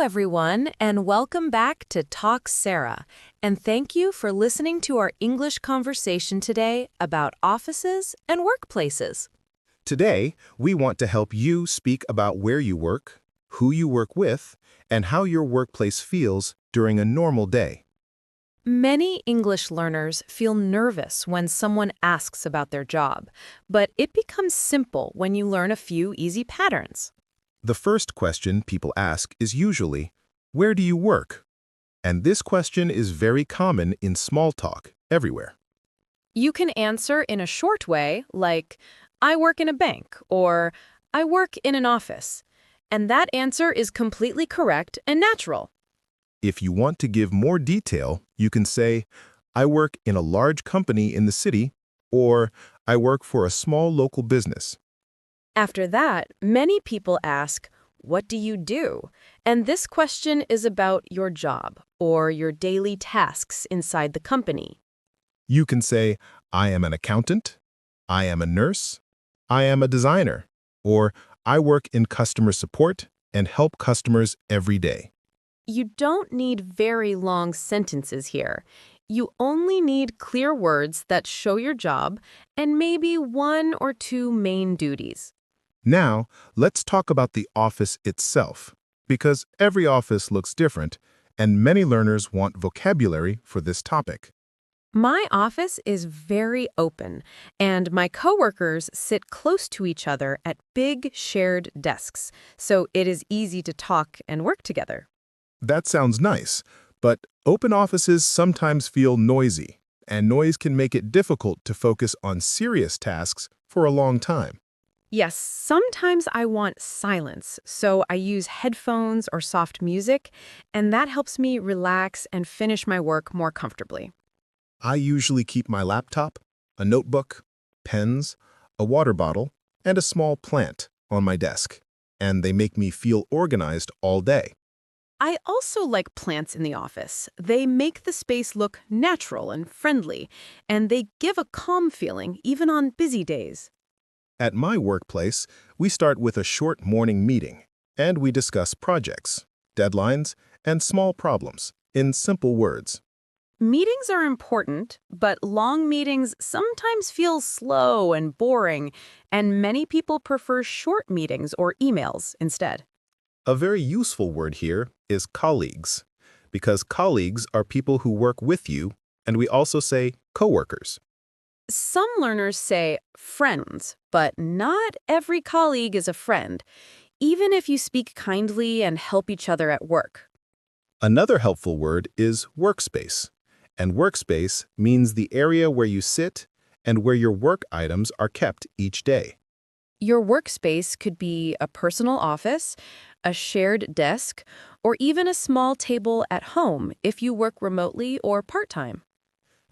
everyone, and welcome back to Talk Sara. And thank you for listening to our English conversation today about offices and workplaces. Today, we want to help you speak about where you work, who you work with, and how your workplace feels during a normal day. Many English learners feel nervous when someone asks about their job, but it becomes simple when you learn a few easy patterns. The first question people ask is usually, "Where do you work?" And this question is very common in small talk everywhere. You can answer in a short way, like, I work in a bank, or I work in an office. And that answer is completely correct and natural. If you want to give more detail, you can say, "I work in a large company in the city," or "I work for a small local business." After that, many people ask, what do you do? And this question is about your job or your daily tasks inside the company. You can say, "I am an accountant," "I am a nurse," "I am a designer," or "I work in customer support and help customers every day." You don't need very long sentences here. You only need clear words that show your job and maybe one or two main duties. Now, let's talk about the office itself, because every office looks different, and many learners want vocabulary for this topic. My office is very open, and my coworkers sit close to each other at big shared desks, so it is easy to talk and work together. That sounds nice, but open offices sometimes feel noisy, and noise can make it difficult to focus on serious tasks for a long time. Yes, sometimes I want silence, so I use headphones or soft music, and that helps me relax and finish my work more comfortably. I usually keep my laptop, a notebook, pens, a water bottle, and a small plant on my desk, and they make me feel organized all day. I also like plants in the office. They make the space look natural and friendly, and they give a calm feeling even on busy days. At my workplace, we start with a short morning meeting, and we discuss projects, deadlines, and small problems in simple words. Meetings are important, but long meetings sometimes feel slow and boring, and many people prefer short meetings or emails instead. A very useful word here is colleagues, because colleagues are people who work with you, and we also say coworkers. Some learners say friends, but not every colleague is a friend, even if you speak kindly and help each other at work. Another helpful word is workspace, and workspace means the area where you sit and where your work items are kept each day. Your workspace could be a personal office, a shared desk, or even a small table at home if you work remotely or part-time.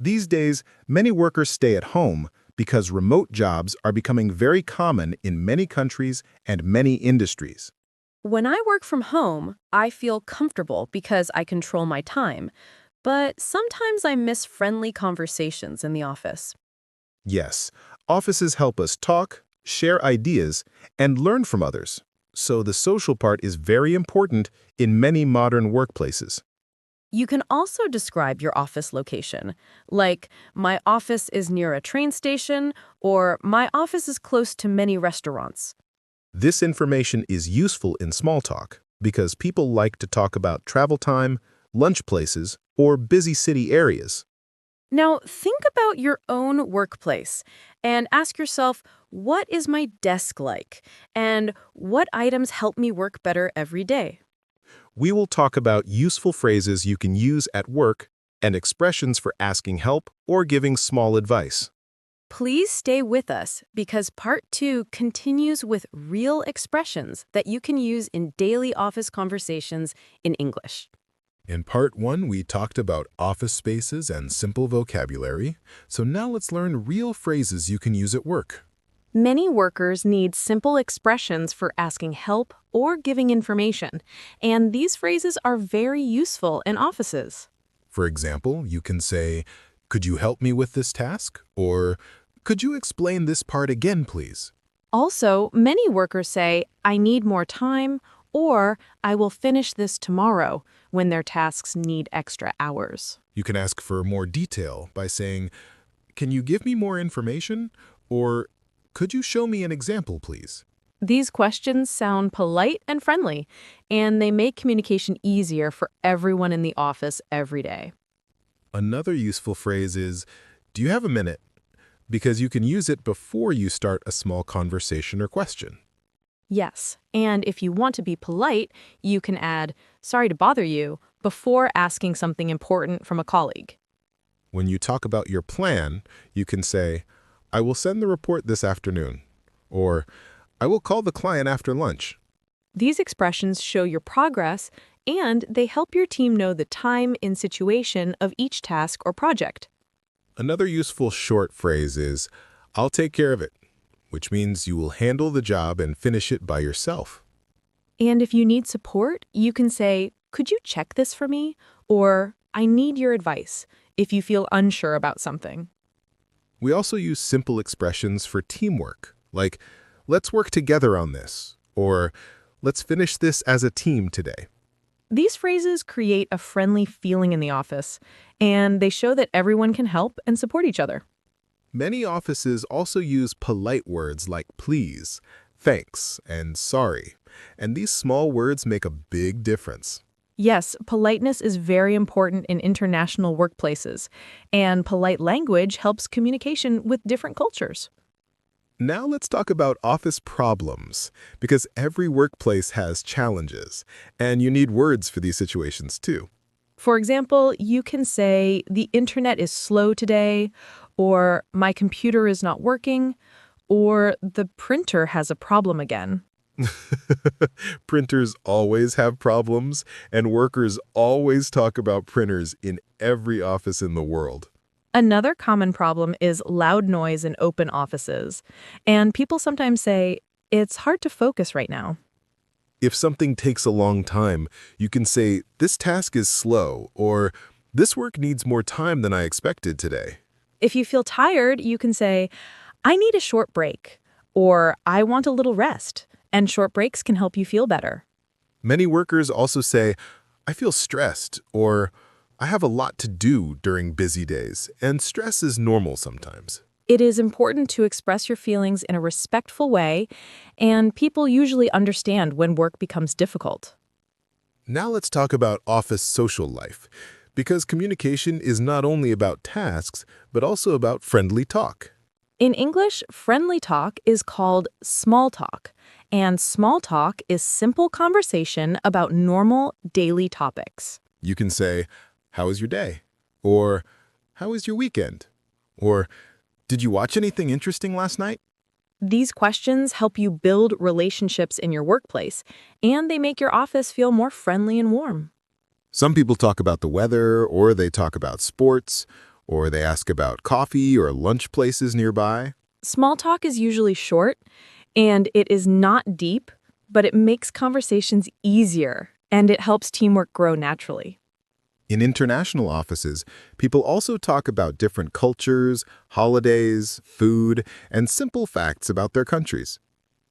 These days, many workers stay at home because remote jobs are becoming very common in many countries and many industries. When I work from home, I feel comfortable because I control my time, but sometimes I miss friendly conversations in the office. Yes, offices help us talk, share ideas, and learn from others. So the social part is very important in many modern workplaces. You can also describe your office location, like, my office is near a train station, or my office is close to many restaurants. This information is useful in small talk because people like to talk about travel time, lunch places, or busy city areas. Now, think about your own workplace and ask yourself, what is my desk like? And what items help me work better every day? We will talk about useful phrases you can use at work and expressions for asking help or giving small advice. Please stay with us because Part 2 continues with real expressions that you can use in daily office conversations in English. In Part 1, we talked about office spaces and simple vocabulary, so now let's learn real phrases you can use at work. Many workers need simple expressions for asking help or giving information, and these phrases are very useful in offices. For example, you can say, "Could you help me with this task?" Or, "Could you explain this part again, please?" Also, many workers say, I need more time, or I will finish this tomorrow when their tasks need extra hours. You can ask for more detail by saying, "Can you give me more information?" Or, "Could you show me an example, please?" These questions sound polite and friendly, and they make communication easier for everyone in the office every day. Another useful phrase is, "Do you have a minute?" Because you can use it before you start a small conversation or question. Yes, and if you want to be polite, you can add, sorry to bother you, before asking something important from a colleague. When you talk about your plan, you can say, "I will send the report this afternoon," or "I will call the client after lunch." These expressions show your progress, and they help your team know the time and situation of each task or project. Another useful short phrase is, "I'll take care of it," which means you will handle the job and finish it by yourself. And if you need support, you can say, could you check this for me? Or, I need your advice, if you feel unsure about something. We also use simple expressions for teamwork, like, "Let's work together on this," or "Let's finish this as a team today." These phrases create a friendly feeling in the office, and they show that everyone can help and support each other. Many offices also use polite words like please, thanks, and sorry, and these small words make a big difference. Yes, politeness is very important in international workplaces, and polite language helps communication with different cultures. Now let's talk about office problems, because every workplace has challenges, and you need words for these situations too. For example, you can say, the internet is slow today, or my computer is not working, or the printer has a problem again. Printers always have problems, and workers always talk about printers in every office in the world. Another common problem is loud noise in open offices, and people sometimes say, it's hard to focus right now. If something takes a long time, you can say, "This task is slow," or "This work needs more time than I expected today." If you feel tired, you can say, I need a short break, or I want a little rest, and short breaks can help you feel better. Many workers also say, "I feel stressed," or "I have a lot to do during busy days," and stress is normal sometimes. It is important to express your feelings in a respectful way, and people usually understand when work becomes difficult. Now let's talk about office social life, because communication is not only about tasks, but also about friendly talk. In English, friendly talk is called small talk, and small talk is simple conversation about normal daily topics. You can say, "How was your day?" Or "How was your weekend?" Or "Did you watch anything interesting last night?" These questions help you build relationships in your workplace, and they make your office feel more friendly and warm. Some people talk about the weather, or they talk about sports, or they ask about coffee or lunch places nearby. Small talk is usually short, and it is not deep, but it makes conversations easier, and it helps teamwork grow naturally. In international offices, people also talk about different cultures, holidays, food, and simple facts about their countries.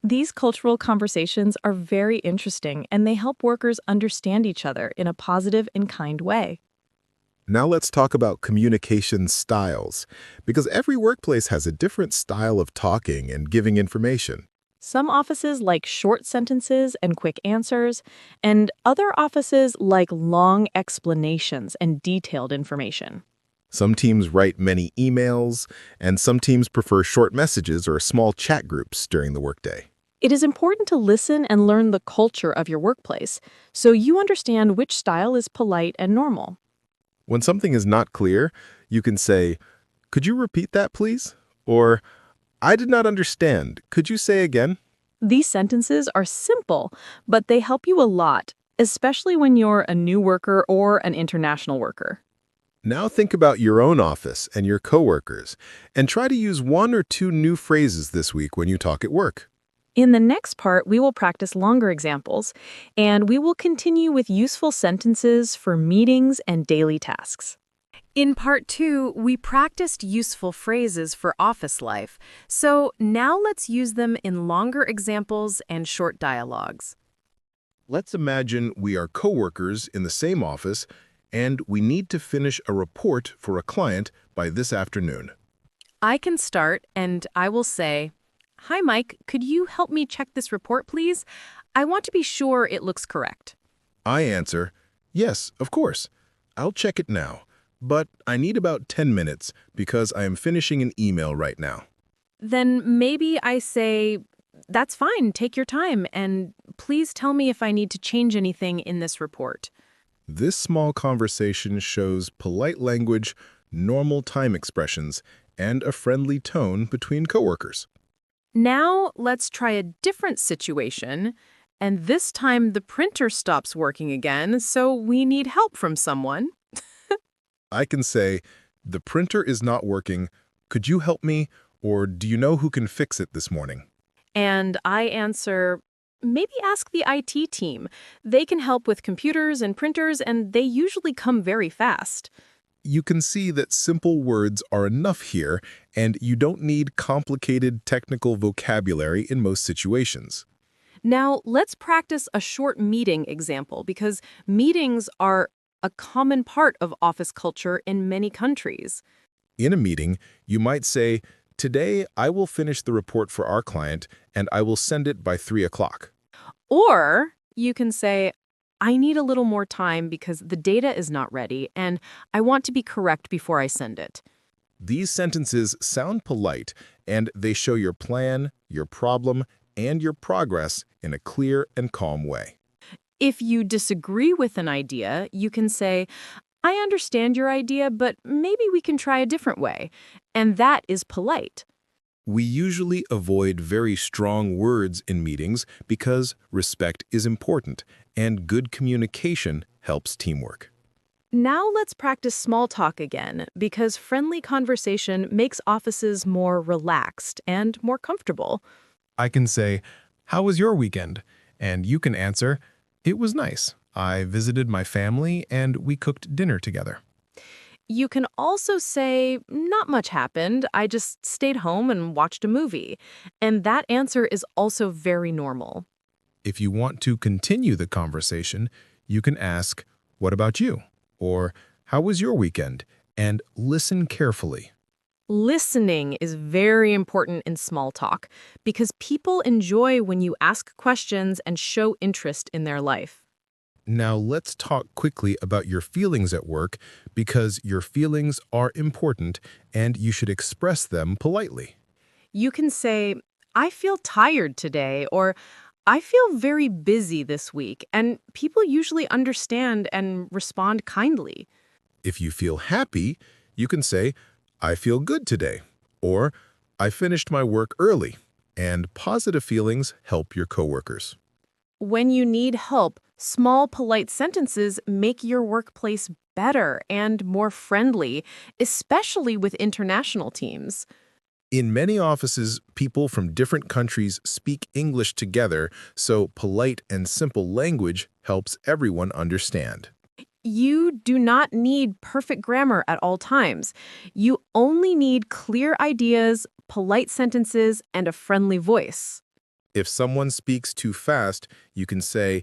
These cultural conversations are very interesting, and they help workers understand each other in a positive and kind way. Now let's talk about communication styles, because every workplace has a different style of talking and giving information. Some offices like short sentences and quick answers, and other offices like long explanations and detailed information. Some teams write many emails, and some teams prefer short messages or small chat groups during the workday. It is important to listen and learn the culture of your workplace so you understand which style is polite and normal. When something is not clear, you can say, "Could you repeat that, please?" Or, "I did not understand. Could you say again?" These sentences are simple, but they help you a lot, especially when you're a new worker or an international worker. Now think about your own office and your coworkers, and try to use one or two new phrases this week when you talk at work. In the next part, we will practice longer examples, and we will continue with useful sentences for meetings and daily tasks. In part 2, we practiced useful phrases for office life, so now let's use them in longer examples and short dialogues. Let's imagine we are coworkers in the same office and we need to finish a report for a client by this afternoon. I can start and I will say, "Hi, Mike, could you help me check this report, please? I want to be sure it looks correct." I answer, yes, of course. I'll check it now, but I need about 10 minutes because I am finishing an email right now. Then maybe I say, "That's fine, take your time, and please tell me if I need to change anything in this report." This small conversation shows polite language, normal time expressions, and a friendly tone between coworkers. Now let's try a different situation, and this time the printer stops working again, so we need help from someone. I can say, the printer is not working. Could you help me? Or do you know who can fix it this morning? And I answer, "Maybe ask the IT team. They can help with computers and printers, and they usually come very fast." You can see that simple words are enough here, and you don't need complicated technical vocabulary in most situations. Now, let's practice a short meeting example because meetings are a common part of office culture in many countries. In a meeting, you might say, today I will finish the report for our client and I will send it by 3 o'clock. Or you can say, "I need a little more time because the data is not ready and I want to be correct before I send it." These sentences sound polite and they show your plan, your problem, and your progress in a clear and calm way. If you disagree with an idea, you can say, "I understand your idea, but maybe we can try a different way." And that is polite. We usually avoid very strong words in meetings because respect is important and good communication helps teamwork. Now let's practice small talk again, because friendly conversation makes offices more relaxed and more comfortable. I can say, "How was your weekend?" And you can answer, "It was nice. I visited my family and we cooked dinner together." You can also say, "Not much happened. I just stayed home and watched a movie." And that answer is also very normal. If you want to continue the conversation, you can ask, "What about you?" Or, "How was your weekend?" And listen carefully. Listening is very important in small talk because people enjoy when you ask questions and show interest in their life. Now let's talk quickly about your feelings at work because your feelings are important and you should express them politely. You can say, "I feel tired today," or "I feel very busy this week," and people usually understand and respond kindly. If you feel happy, you can say, I feel good today, or I finished my work early, and positive feelings help your coworkers. When you need help, small, polite sentences make your workplace better and more friendly, especially with international teams. In many offices, people from different countries speak English together, so polite and simple language helps everyone understand. You do not need perfect grammar at all times. You only need clear ideas, polite sentences, and a friendly voice. If someone speaks too fast, you can say,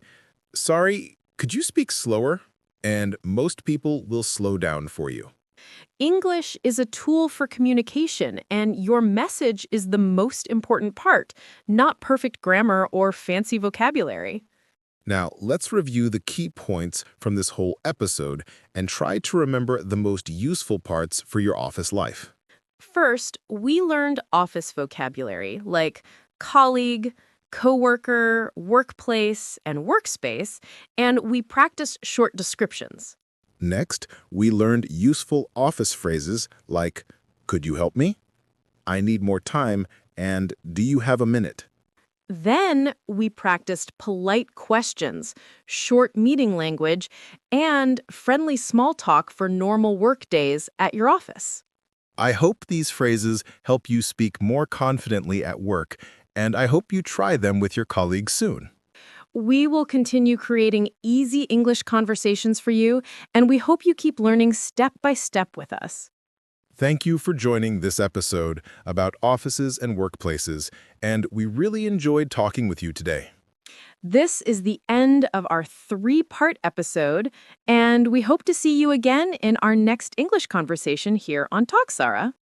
sorry, could you speak slower? And most people will slow down for you. English is a tool for communication, and your message is the most important part, not perfect grammar or fancy vocabulary. Now, let's review the key points from this whole episode and try to remember the most useful parts for your office life. First, we learned office vocabulary like colleague, coworker, workplace, and workspace, and we practiced short descriptions. Next, we learned useful office phrases like, could you help me? I need more time, and do you have a minute? Then we practiced polite questions, short meeting language, and friendly small talk for normal work days at your office. I hope these phrases help you speak more confidently at work, and I hope you try them with your colleagues soon. We will continue creating easy English conversations for you, and we hope you keep learning step by step with us. Thank you for joining this episode about offices and workplaces, and we really enjoyed talking with you today. This is the end of our 3-part episode, and we hope to see you again in our next English conversation here on Talk Sara.